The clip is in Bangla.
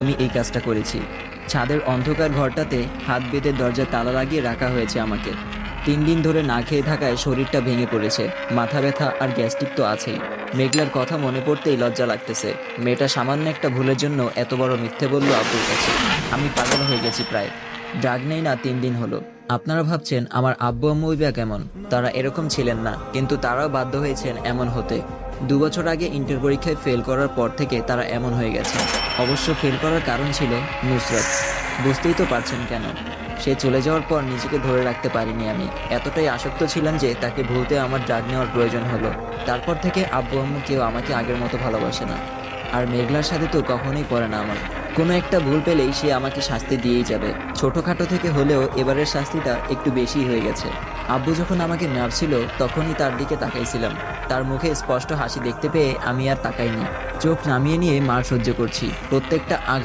আমি এই কাজটা করেছি। ছাদের অন্ধকার ঘরটাতে হাত বেঁধে দরজায় তালা লাগিয়ে রাখা হয়েছে আমাকে। 3 দিন ধরে না খেয়ে থাকায় শরীরটা ভেঙে পড়েছে, মাথা ব্যথা আর গ্যাস্ট্রিক তো আছেই। মেঘলার কথা মনে পড়তেই লজ্জা লাগতেছে। মেয়েটা সামান্য একটা ভুলের জন্য এত বড় মিথ্যে বলল আব্বুর কাছে। আমি পাগল হয়ে গেছি প্রায়। ড্রাগ নেই না 3 দিন হলো। আপনারা ভাবছেন আমার আব্বু আম্মু বা কেমন? তারা এরকম ছিলেন না, কিন্তু তারাও বাধ্য হয়েছেন এমন হতে। 2 বছর আগে ইন্টার পরীক্ষায় ফেল করার পর থেকে তারা এমন হয়ে গেছে। অবশ্য ফেল করার কারণ ছিল নুসরাত। বুঝতেই তো পারছেন কেন। সে চলে যাওয়ার পর নিজেকে ধরে রাখতে পারিনি আমি। এতটাই আসক্ত ছিলাম যে তাকে ভুলতে আমার ড্রাগ নেওয়ার প্রয়োজন হলো। তারপর থেকে আব্বু আম্মু কেউ আমাকে আগের মতো ভালোবাসে না। আর মেঘলার সাথে তো কখনোই পড়ে না আমার। কোনো একটা ভুল পেলেই সে আমাকে শাস্তি দিয়েই যাবে। ছোটখাটো থেকে হলেও এবারের শাস্তিটা একটু বেশি হয়ে গেছে। আব্বু যখন আমাকে মারছিল তখনই তার দিকে তাকাইছিলাম। তার মুখে স্পষ্ট হাসি দেখতে পেয়ে আমি আর তাকাইনি। চোখ নামিয়ে নিয়ে মার সহ্য করছি। প্রত্যেকটা আঘাত